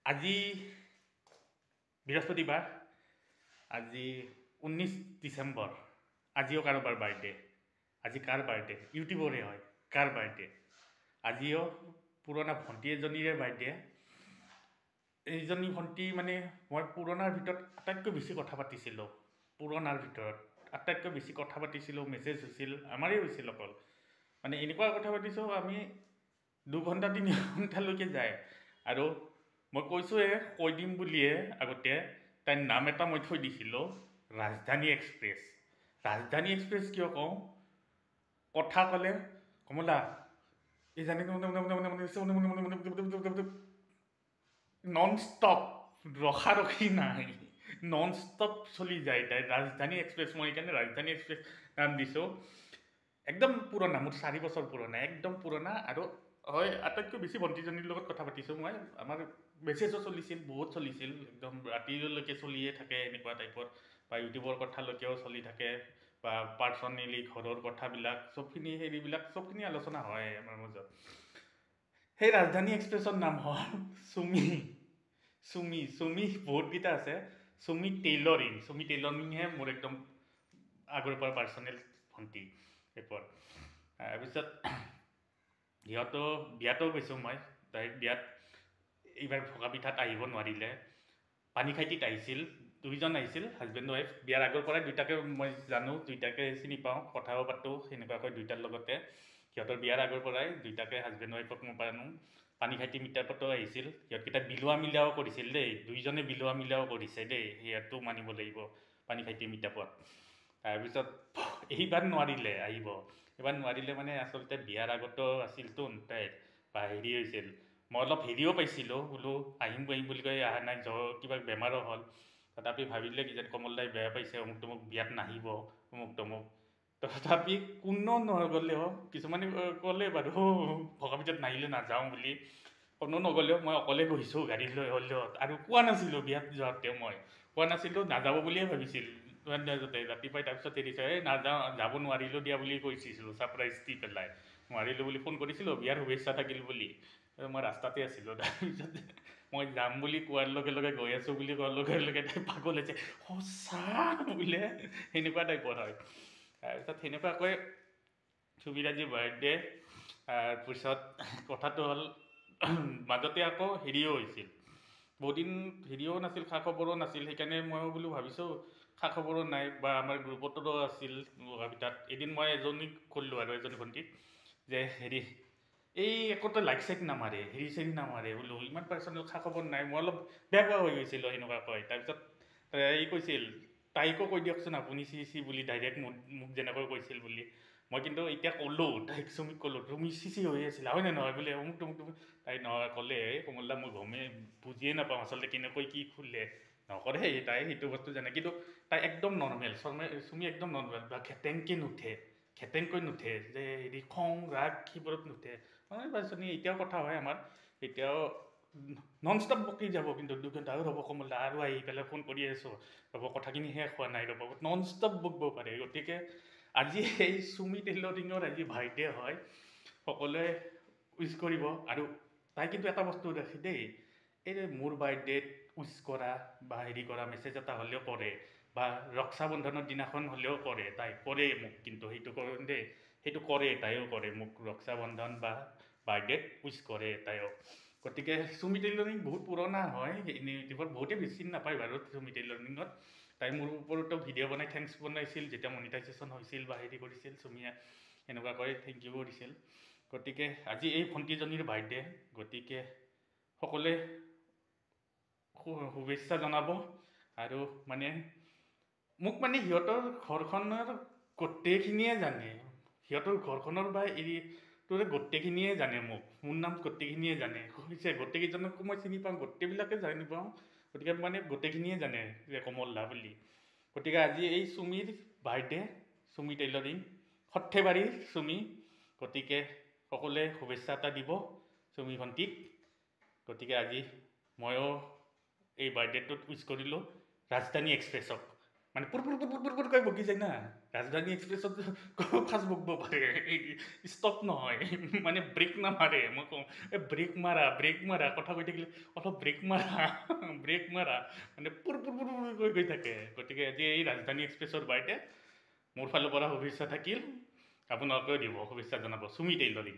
আজি বৃহস্পতিবাৰ, আজি 19 ডিচেম্বৰ। আজিও কাৰোবাৰ বাৰ্থডে। আজি কাৰ বাৰ্থডে? ইউটিউবৰে হয়। কাৰ বাৰ্থডে? আজিও পুৰণা ভণ্টি এজনীৰে বাৰ্থডে। এইজনী ভণ্টি মানে মই পুৰণাৰ ভিতৰত আটাইতকৈ বেছি কথা পাতিছিলোঁ। পুৰণাৰ ভিতৰত আটাইতকৈ বেছি কথা পাতিছিলোঁ, মেছেজ হৈছিল, আমাৰেই হৈছিল অকল। মানে এনেকুৱা কথা পাতিছোঁ আমি 2 ঘণ্টা 3 ঘণ্টালৈকে যায়। আৰু মই কৈছোঁৱে, কৈ দিম বুলিয়ে আগতে তাইৰ নাম এটা মই থৈ দিছিলোঁ, ৰাজধানী এক্সপ্ৰেছ। ৰাজধানী এক্সপ্ৰেছ কিয় কওঁ? কথা ক'লে কমলা এই জানি নন ষ্টপ, ৰখি নাই, নন ষ্টপ চলি যায় তাই। ৰাজধানী এক্সপ্ৰেছ, মই সেইকাৰণে ৰাজধানী এক্সপ্ৰেছ নাম দিছোঁ। একদম পুৰণা, মোৰ 4 বছৰ পুৰণা, একদম পুৰণা। আৰু হয়, আটাইতকৈ বেছি ভণ্টিজনীৰ লগত কথা পাতিছোঁ মই। আমাৰ মেছেজো চলিছিল, বহুত চলিছিল, একদম ৰাতিলৈকে চলিয়ে থাকে এনেকুৱা টাইপৰ। বা ইউটিউবৰ কথালৈকেও চলি থাকে, বা পাৰ্চনেলি ঘৰৰ কথাবিলাক চবখিনি হেৰিবিলাক চবখিনি আলোচনা হয় আমাৰ মাজত। সেই ৰাজধানী এক্সপ্ৰেছৰ নাম হ'ল চুমি। চুমি বহুতকেইটা আছে। চুমি টেইলৰিংহে মোৰ একদম আগৰ পৰা পাৰ্চনেল ভণ্টি টাইপৰ। তাৰপিছত সিহঁতো বিয়াতো গৈছোঁ মই। তাইৰ বিয়াত এইবাৰ ভগা পিঠাত আহিব নোৱাৰিলে। পানীখাইটিত আহিছিল, 2জন আহিছিল, হাজবেণ্ড ৱাইফ। বিয়াৰ আগৰ পৰাই দুইটাকে মই জানো, দুইটাকে চিনি পাওঁ, কথাও পাতোঁ সেনেকুৱাকৈ দুইটাৰ লগতে। সিহঁতৰ বিয়াৰ আগৰ পৰাই দুইটাকে হাজবেণ্ড ৱাইফক মই জানো। পানীখাইটি মিটাপতো আহিছিল, সিহঁতকেইটা বিলোৱা মিলাও কৰিছিল দেই, 2জনে বিলোৱা মিলাও কৰিছে দেই, সিহঁতো মানিব লাগিব পানীখাইটি মিটাপত। তাৰপিছত এইবাৰ নোৱাৰিলে আহিব। এইবাৰ নোৱাৰিলে মানে আচলতে বিয়াৰ আগতো আছিলতো তাইৰ, বা হেৰি হৈছিল, মই অলপ হেৰিও পাইছিলোঁ, বোলো আহিম বুলি কৈ অহা নাই, কিবা বেমাৰো হ'ল। তথাপি ভাবিলে কিজানি কমল দাই বেয়া পাইছে, অমুক তমুক বিয়াত নাহিব, অমুক তমুক। তথাপি কোনো নগ'লেও, কিছুমানে ক'লে বাৰু ভগা পিঠাত নাহিলে নাযাওঁ বুলি, কোনো নগ'লেও মই অকলে গৈছোঁ গাড়ী লৈ হ'লেও। আৰু কোৱা নাছিলোঁ বিয়াত যোৱাতে, মই কোৱা নাছিলোঁ, নাযাব বুলিয়ে ভাবিছিল ৰাতিপুৱাই। তাৰপিছত এৰিছে, এই নাযাওঁ, যাব নোৱাৰিলোঁ দিয়া বুলি কৈছিলোঁ, ছাৰপ্ৰাইজ দি পেলাই। নোৱাৰিলোঁ বুলি ফোন কৰিছিলোঁ, বিয়াৰ শুভেচ্ছা থাকিল বুলি। মই ৰাস্তাতে আছিলোঁ। তাৰপিছত মই যাম বুলি কোৱাৰ লগে লগে, গৈ আছোঁ বুলি কোৱাৰ লগে লগে তাই পাগল হৈছে, সঁচা বোলে, সেনেকুৱা টাইপৰ হয়। তাৰপিছত সেনেকুৱাকৈ চুমিৰ আজি বাৰ্থডে। তাৰপিছত কথাটো হ'ল, মাজতে আকৌ হেৰিও হৈছিল, বহুদিন হেৰিও নাছিল, খা খবৰো নাছিল। সেইকাৰণে ময়ো বোলো ভাবিছোঁ খা খবৰো নাই, বা আমাৰ গ্ৰুপতো আছিল ভগা পিঠাত। এদিন মই এজনীক ক'লোঁ, আৰু এজনী ভণ্টিক, যে হেৰি এই একোটা লাইক চাইক নামাৰে, হেৰি চেৰি নামাৰে, বোলো ইমান পাৰ্চনেল খা খবৰ নাই। মই অলপ বেয়া পোৱা হৈ গৈছিলোঁ সেনেকুৱা কয়। তাৰপিছত এই কৈছিল, তাইকো কৈ দিয়কচোন আপুনি চি বুলি, ডাইৰেক্ট মোক যেনেকৈ কৈছিল বুলি। মই কিন্তু এতিয়া ক'লোঁ, তাইক চুমিক ক'লোঁ, তুমি চি হৈ আছিলা হয়নে নহয় বোলে, অমুক তমুক তমুক। তাই নহয়, ক'লে কমল দা মই গমেই বুজিয়ে নাপাওঁ আচলতে কেনেকৈ কি খোলে, নকৰে তাই সেইটো বস্তু জানে। কিন্তু তাই একদম নৰ্মেল, চুমি একদম নৰ্মেল, বা ঘেটেংকৈ নুঠে, ঘেটেংকৈ নুঠে, যে হেৰি খং ৰাগ সেইবোৰত নুঠে। পাৰ্চনেলি এতিয়াও কথা হয় আমাৰ, এতিয়াও নন ষ্টপ বকি যাব, কিন্তু 2 ঘণ্টা ৰ'ব কমল দা, আৰু আহি পেলাই ফোন কৰি আছোঁ, ৰ'ব কথাখিনি শেষ হোৱা নাই, ৰ'ব, নন ষ্টপ বকিব পাৰে। গতিকে আজি এই চুমি টেইলৰিঙৰ আজি বাৰ্থডে হয়, সকলোৱে উইচ কৰিব। আৰু তাই কিন্তু এটা বস্তু ৰাখে দেই, এই মোৰ বাৰ্থডেত উইচ কৰা বা হেৰি কৰা, মেছেজ এটা হ'লেও কৰে, বা ৰক্ষাবন্ধনৰ দিনাখন হ'লেও কৰে, তাই কৰে মোক, কিন্তু সেইটো কৰে দেই, সেইটো কৰে, তাইও কৰে মোক ৰক্ষাবন্ধন বা বাৰ্থডেত উইচ কৰে তাইও। গতিকে চুমি টেইলৰিং বহুত পুৰণা হয়, ইউটিউবত বহুতে বেছি চিনি নাপায় বাৰু চুমি টেইলৰিঙত। তাই মোৰ ওপৰতো ভিডিঅ' বনাই থেংকছ বনাইছিল, যেতিয়া মনিটাইজেশ্যন হৈছিল বা হেৰি কৰিছিল, চুমিয়ে এনেকুৱাকৈ থেংক ইউ কৰিছিল। গতিকে আজি এই ভণ্টিজনীৰ বাৰ্থডে, গতিকে সকলোৱে শুভেচ্ছা জনাব। আৰু মানে মোক মানে সিহঁতৰ ঘৰখনৰ গোটেইখিনিয়ে জানে, সিহঁতৰ ঘৰখনৰ বা তোৰে গোটেইখিনিয়ে জানে মোক, মোৰ নাম গোটেইখিনিয়ে জানে, হৈছে গোটেইকেইজনকো মই চিনি পাওঁ, গোটেইবিলাকে জানি পাওঁ। গতিকে মানে গোটেইখিনিয়ে জানে যে কমল দা বুলি। গতিকে আজি এই চুমিৰ বাৰ্থডে, চুমি টেইলৰিং, সৰ্থেবাৰীৰ চুমি। গতিকে সকলোৱে শুভেচ্ছা এটা দিব চুমি ভণ্টিক। গতিকে আজি ময়ো এই বাৰ্থডেটোত উইচ কৰিলোঁ ৰাজধানী এক্সপ্ৰেছক। মানে পুৰ বকি যায় না ৰাজধানী এক্সপ্ৰেছত ফাষ্ট বকব পাৰে ষ্টপ নহয় মানে ব্ৰেক নামাৰে মই কওঁ ব্ৰেক মাৰা কথা কৈ থাকিলে অলপ ব্ৰেক মাৰা মানে পুৰ গৈ থাকে গতিকে আজি এই ৰাজধানী এক্সপ্ৰেছৰ বাইতে মোৰ ফালৰ পৰা শুভেচ্ছা থাকিল আপোনালোকেও দিব শুভেচ্ছা জনাব চুমি টেইলৰিং